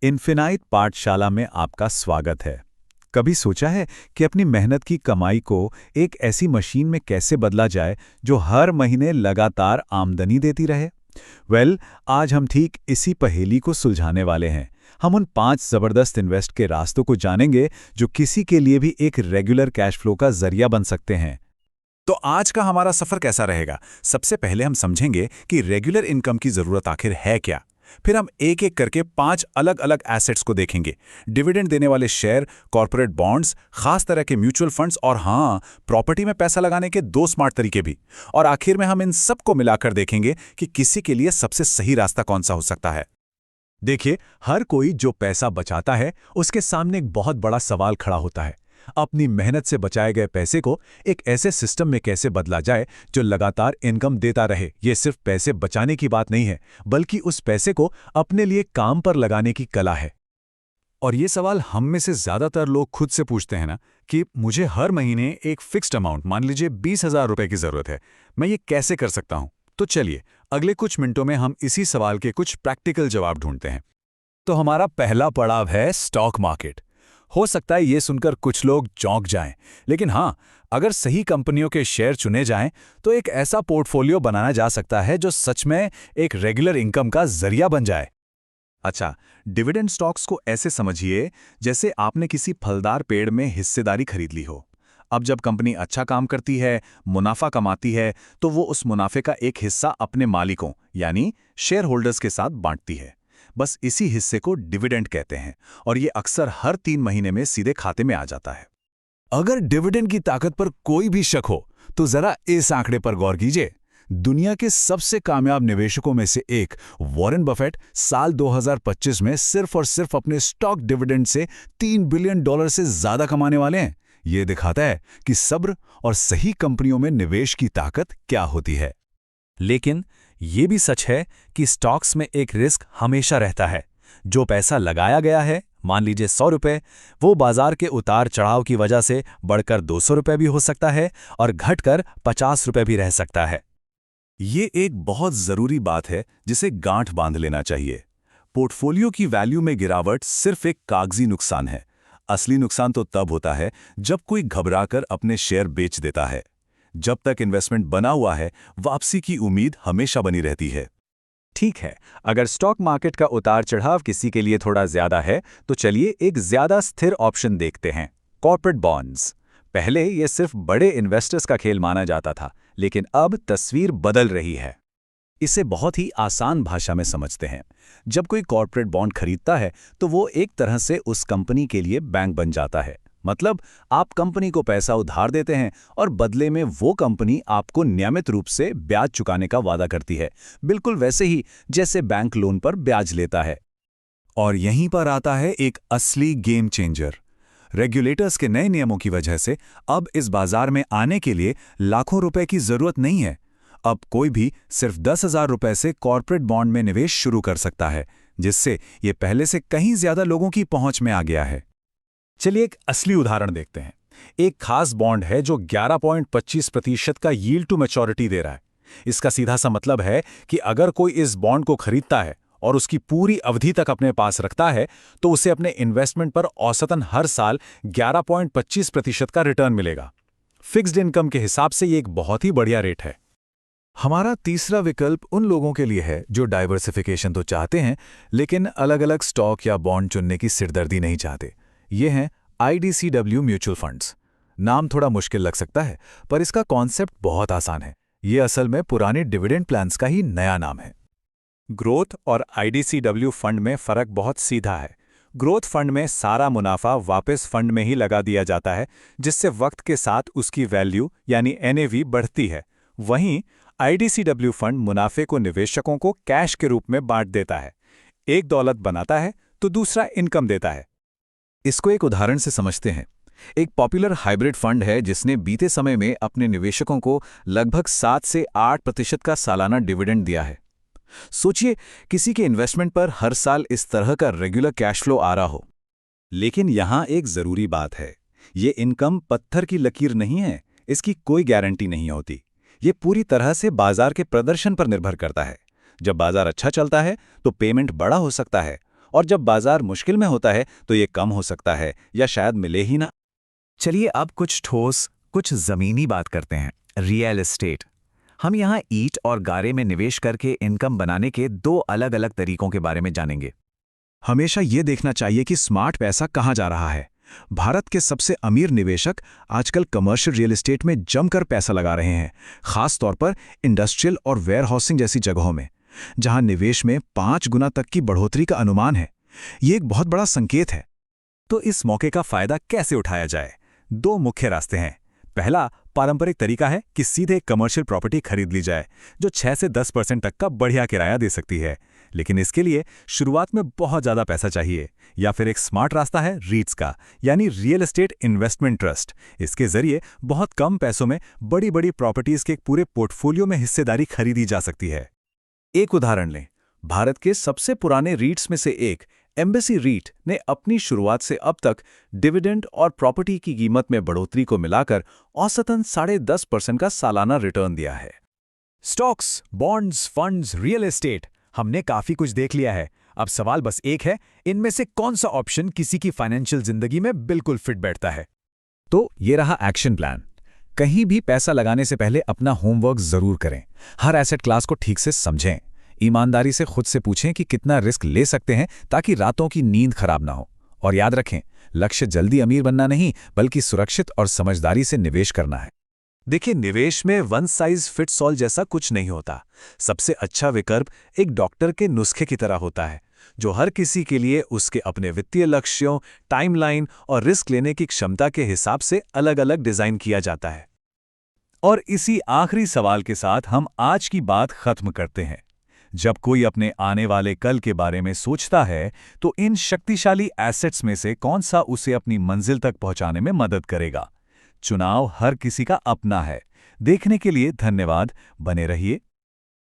Infinite पाठशाला में आपका स्वागत है। कभी सोचा है कि अपनी मेहनत की कमाई को एक ऐसी मशीन में कैसे बदला जाए जो हर महीने लगातार आमदनी देती रहे? आज हम ठीक इसी पहेली को सुलझाने वाले हैं। हम उन 5 जबरदस्त इन्वेस्ट के रास्तों को जानेंगे जो किसी के लिए भी एक रेगुलर कैश फ्लो का जरिया बन सकते हैं। तो आज का हमारा सफर कैसा रहेगा? सबसे पहले हम समझेंगे कि रेगुलर इनकम की जरूरत आखिर है क्या। फिर हम एक एक करके 5 अलग अलग एसेट्स को देखेंगे। डिविडेंड देने वाले शेयर, कॉर्पोरेट बॉन्ड्स, खास तरह के म्यूचुअल फंड्स और हाँ, प्रॉपर्टी में पैसा लगाने के 2 स्मार्ट तरीके भी। और आखिर में हम इन सब को मिलाकर देखेंगे कि किसी के लिए सबसे सही रास्ता कौन सा हो सकता है। देखिए, हर कोई जो पैसा बचाता है उसके सामने एक बहुत बड़ा सवाल खड़ा होता है। अपनी मेहनत से बचाए गए पैसे को एक ऐसे सिस्टम में कैसे बदला जाए जो लगातार इनकम देता रहे। ये सिर्फ पैसे बचाने की बात नहीं है, बल्कि उस पैसे को अपने लिए काम पर लगाने की कला है। और ये सवाल हम में से ज्यादातर लोग खुद से पूछते हैं ना कि मुझे हर महीने एक फिक्स्ड अमाउंट, मान लीजिए 20,000 रुपए की जरूरत है, मैं ये कैसे कर सकता हूं? तो चलिए, अगले कुछ मिनटों में हम इसी सवाल के कुछ प्रैक्टिकल जवाब ढूंढते हैं। तो हमारा पहला पड़ाव है स्टॉक मार्केट। हो सकता है ये सुनकर कुछ लोग चौंक जाएं, लेकिन हाँ, अगर सही कंपनियों के शेयर चुने जाएं तो एक ऐसा पोर्टफोलियो बनाना जा सकता है जो सच में एक रेगुलर इनकम का जरिया बन जाए। अच्छा, डिविडेंड स्टॉक्स को ऐसे समझिए जैसे आपने किसी फलदार पेड़ में हिस्सेदारी खरीद ली हो। अब जब कंपनी अच्छा काम करती है, मुनाफा कमाती है, तो वो उस मुनाफे का एक हिस्सा अपने मालिकों यानी शेयर होल्डर्स के साथ बांटती है। बस इसी हिस्से को डिविडेंड कहते हैं और ये अक्सर हर 3 महीने में सीधे खाते में आ जाता है। अगर डिविडेंड की ताकत पर कोई भी शक हो तो जरा इस आंकड़े पर गौर कीजिए। दुनिया के सबसे कामयाब निवेशकों में से एक वॉरेन बफेट साल 2025 में सिर्फ और सिर्फ अपने स्टॉक डिविडेंड से $3 बिलियन से ज्यादा कमाने वाले हैं। यह दिखाता है कि सब्र और सही कंपनियों में निवेश की ताकत क्या होती है। लेकिन ये भी सच है कि स्टॉक्स में एक रिस्क हमेशा रहता है। जो पैसा लगाया गया है, मान लीजिए 100 रुपए, वो बाजार के उतार चढ़ाव की वजह से बढ़कर 200 रुपए भी हो सकता है और घटकर 50 रुपए भी रह सकता है। ये एक बहुत जरूरी बात है जिसे गांठ बांध लेना चाहिए। पोर्टफोलियो की वैल्यू में गिरावट सिर्फ एक कागजी नुकसान है। असली नुकसान तो तब होता है जब कोई घबराकर अपने शेयर बेच देता है। जब तक इन्वेस्टमेंट बना हुआ है, वापसी की उम्मीद हमेशा बनी रहती है। ठीक है, अगर स्टॉक मार्केट का उतार चढ़ाव किसी के लिए थोड़ा ज्यादा है, तो चलिए एक ज्यादा स्थिर ऑप्शन देखते हैं, कॉर्पोरेट बॉन्ड्स। पहले ये सिर्फ बड़े इन्वेस्टर्स का खेल माना जाता था, लेकिन अब तस्वीर बदल रही है। इसे बहुत ही आसान भाषा में समझते हैं। जब कोई कॉर्पोरेट बॉन्ड खरीदता है, तो वो एक तरह से उस कंपनी के लिए बैंक बन जाता है। मतलब आप कंपनी को पैसा उधार देते हैं और बदले में वो कंपनी आपको नियमित रूप से ब्याज चुकाने का वादा करती है, बिल्कुल वैसे ही जैसे बैंक लोन पर ब्याज लेता है। और यहीं पर आता है एक असली गेम चेंजर। रेगुलेटर्स के नए नियमों की वजह से अब इस बाजार में आने के लिए लाखों रुपए की जरूरत नहीं है। अब कोई भी सिर्फ 10,000 रुपए से कॉर्पोरेट बॉन्ड में निवेश शुरू कर सकता है, जिससे ये पहले से कहीं ज्यादा लोगों की पहुंच में आ गया है। चलिए एक असली उदाहरण देखते हैं। एक खास बॉन्ड है जो 11.25% का यील्ड टू मैच्योरिटी दे रहा है। इसका सीधा सा मतलब है कि अगर कोई इस बॉन्ड को खरीदता है और उसकी पूरी अवधि तक अपने पास रखता है, तो उसे अपने इन्वेस्टमेंट पर औसतन हर साल 11.25% का रिटर्न मिलेगा। फिक्स्ड इनकम के हिसाब से ये एक बहुत ही बढ़िया रेट है। हमारा तीसरा विकल्प उन लोगों के लिए है जो डाइवर्सिफिकेशन तो चाहते हैं, लेकिन अलग-अलग स्टॉक या बॉन्ड चुनने की सिरदर्दी नहीं चाहते। ये हैं IDCW म्यूचुअल फंड्स। नाम थोड़ा मुश्किल लग सकता है, पर इसका कॉन्सेप्ट बहुत आसान है। ये असल में पुराने डिविडेंड प्लान्स का ही नया नाम है। ग्रोथ और IDCW फंड में फर्क बहुत सीधा है। ग्रोथ फंड में सारा मुनाफा वापस फंड में ही लगा दिया जाता है, जिससे वक्त के साथ उसकी वैल्यू यानी NAV बढ़ती है। वहीं IDCW फंड मुनाफे को निवेशकों को कैश के रूप में बांट देता है। एक दौलत बनाता है तो दूसरा इनकम देता है। इसको एक उदाहरण से समझते हैं। एक पॉपुलर हाइब्रिड फंड है जिसने बीते समय में अपने निवेशकों को लगभग 7 से 8% का सालाना डिविडेंड दिया है। सोचिए, किसी के इन्वेस्टमेंट पर हर साल इस तरह का रेगुलर कैश फ्लो आ रहा हो। लेकिन यहां एक जरूरी बात है, ये इनकम पत्थर की लकीर नहीं है। इसकी कोई गारंटी नहीं होती। ये पूरी तरह से बाजार के प्रदर्शन पर निर्भर करता है। जब बाजार अच्छा चलता है तो पेमेंट बड़ा हो सकता है और जब बाजार मुश्किल में होता है तो ये कम हो सकता है या शायद मिले ही ना। चलिए अब कुछ ठोस, कुछ ज़मीनी बात करते हैं, रियल एस्टेट। हम यहाँ ईंट और गारे में निवेश करके इनकम बनाने के दो अलग-अलग तरीकों के बारे में जानेंगे। हमेशा ये देखना चाहिए कि स्मार्ट पैसा कहाँ जा रहा है। भारत के सबसे अमीर निवेशक आजकल कमर्शियल रियल एस्टेट में जमकर पैसा लगा रहे हैं, खास तौर पर इंडस्ट्रियल और वेयरहाउसिंग जैसी जगहों में, जहां निवेश में 5 गुना तक की बढ़ोतरी का अनुमान है। ये एक बहुत बड़ा संकेत है। तो इस मौके का फायदा कैसे उठाया जाए? दो मुख्य रास्ते हैं। पहला पारंपरिक तरीका है कि सीधे कमर्शियल प्रॉपर्टी खरीद ली जाए, जो 6 से 10% तक का बढ़िया किराया दे सकती है। लेकिन इसके लिए शुरुआत में बहुत ज़्यादा पैसा चाहिए। या फिर एक स्मार्ट रास्ता है रीट्स का, यानी रियल एस्टेट इन्वेस्टमेंट ट्रस्ट। इसके जरिए बहुत कम पैसों में बड़ी बड़ी प्रॉपर्टीज के एक पूरे पोर्टफोलियो में हिस्सेदारी खरीदी जा सकती है। एक उदाहरण लें, भारत के सबसे पुराने रीट्स में से एक एम्बेसी रीट ने अपनी शुरुआत से अब तक डिविडेंड और प्रॉपर्टी की कीमत में बढ़ोतरी को मिलाकर औसतन 10.5% का सालाना रिटर्न दिया है। Stocks, bonds, funds, real estate, हमने काफी कुछ देख लिया है। अब सवाल बस एक है, इनमें से कौन सा ऑप्शन किसी की फाइनेंशियल जिंदगी में बिल्कुल फिट बैठता है? तो ये रहा एक्शन प्लान। कहीं भी पैसा लगाने से पहले अपना होमवर्क जरूर करें। हर एसेट क्लास को ठीक से समझें। ईमानदारी से खुद से पूछें कि कितना रिस्क ले सकते हैं, ताकि रातों की नींद खराब ना हो। और याद रखें, लक्ष्य जल्दी अमीर बनना नहीं, बल्कि सुरक्षित और समझदारी से निवेश करना है। देखिए, निवेश में वन साइज फिट्स ऑल जैसा कुछ नहीं होता। सबसे अच्छा विकल्प एक डॉक्टर के नुस्खे की तरह होता है, जो हर किसी के लिए उसके अपने वित्तीय लक्ष्यों, टाइमलाइन और रिस्क लेने की क्षमता के हिसाब से अलग-अलग डिजाइन किया जाता है। और इसी आखिरी सवाल के साथ हम आज की बात खत्म करते हैं। जब कोई अपने आने वाले कल के बारे में सोचता है, तो इन शक्तिशाली एसेट्स में से कौन सा उसे अपनी मंजिल तक पहुंचाने में मदद करेगा? चुनाव हर किसी का अपना है। देखने के लिए धन्यवाद। बने रहिए